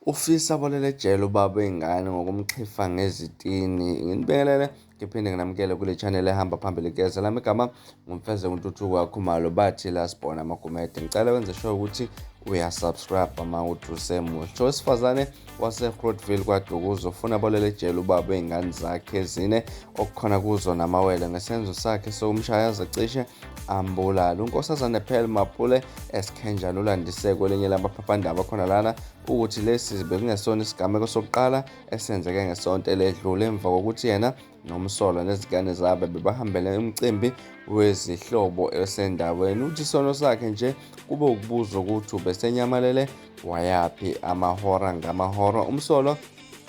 Ufisa abolele ejele ubaba wengane ngokumXhifa ngezitini. Nginibingelele ngiphinde nginamukele kule channel ehamba phambili igeza lami igama ngumfeze untuthuko wakhumalo bathi la sibona amagumede. Ngicela wenze sure ukuthi uyasubscribe uma uthi usemusha. Owesifazane waseGrootville kwaDukuza ufuna abolele ejele ubaba wey'ngane zakhe ezine okukhona kuzo namawele ngesenzo sakhe sokumshaya aze ambulala. Unkosazane Pearl Mapule esikhenjana ulandise kwelinye lamaphephandaba khona lana ukuthi lesi bekungesona isigameko sokuqala esenzeke ngesonto eledlule emva kokuthi yena nomsolwa nezingane zabe bebahambele umcimbi wezihlobo esendaweni. Uthi isono sakhe nje kube ukubuza ukuthi ubesenyamalele wayaphi amahora ngamahora. Umsolwa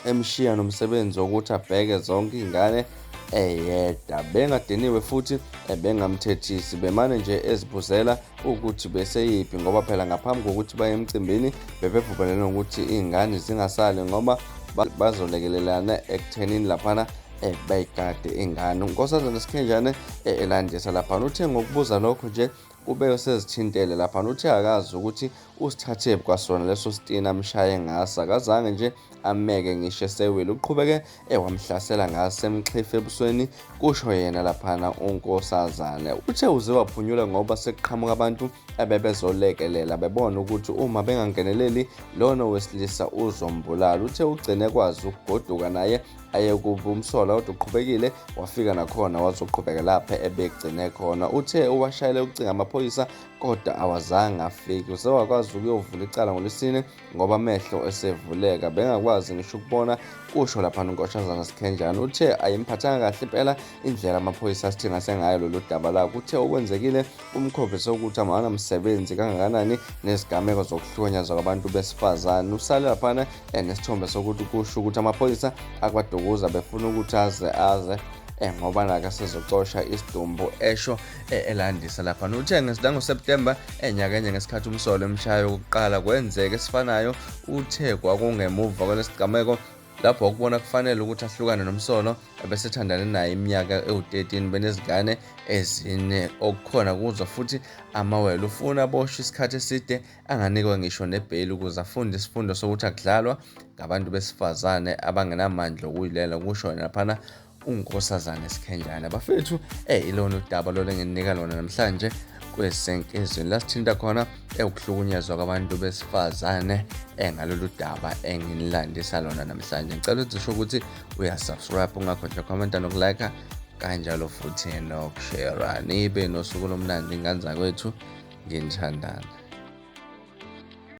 emshiya nomsebenzi wokuthi abheke zonke iy'ngane eyedwa. Bengadiniwe futhi bengamthethisi, bemane nje ezibuzela ukuthi beseyiphi ngoba phela ngaphambi kokuthi baye emcimbini bebevumelene ukuthi iy'ngane zingasali ngoba bazolekelelana ekuthenini laphana bayigade ingane. Unkosazana Sikhenjane elandisa laphana uthe ngokubuza lokho nje kube sezithintele laphana uthe akazi ukuthi usithathe kwasona leso sitina amshaye ngaso, akazange nje ameke ngisho esewile. Uqhubeke wamhlasela ngaso eMxhifa ebusweni, kusho yena laphana unkosazane. Uthe uze waphunyula ngoba sekuqhamuka abantu abebezolekelela bebona ukuthi uma bengangeneleli lona wesilisa uzombulala. Uthe ugcine kwazi ukugoduka naye aye kuba umsolwa kodwa uqhubekile wafika nakhona wazoqhubeka lapha ebegcine khona. Uthe uwashayele ucinga amaphoyisa kodwa awazange afike. Usewakwazi ukuyovula icala ngolwesine ngoba amehlo esevuleka bengakwazi ngisho ukubona, kusho laphana unkosazana Sikhenjane. Uthe ayimphathanga kahle impela indlela amaphoyisa asithi ngasengayo lolu daba lakho. Uthe okwenzekile kumkhombisa ukuthi amanamsebenzi kangakanani nezigameko zokuhlonyazwa kwabantu besifazane. Usale laphana nesithombe sokuthi kusho ukuthi amaphoyisa akwaDukuza befuna ukuthi aze ngoba naka sezocosha isidumbu esho elandisa laphana. Uthe ngoSeptemba enyakenye ngesikhathi umsolwa emshayo wokuqala kwenzeka esifanayo. Uthe kwakungemuva kwalesigameko lapho ukubona kufanele ukuthi ahlukane nomsolwa ebesethandane naye iminyaka ewu-13 benezingane ezine okukhona kuzo futhi amawele. Ufuna aboshwe isikhathi eside anganikwa ngisho nebheli ukuze afunde isifundo sokuthi akudlalwa ngabantu besifazane abangenamandla okuyilela, kusho laphana unkosazane Sikhenjane. Bafethu ilona udaba lolo engininika lona namhlanje kwesenkezweni lasithinta khona ukuhlukunyezwa kwabantu besifazane ngalolu daba enginilandisa lona namhlanje. Ngicela uzisho ukuthi uyasubscribe, ungakhohlwa ukhomenta nokulike kanjalo futhi nokushare. Nibe nosuku lomnandi ingane zakwethu, nginithandana.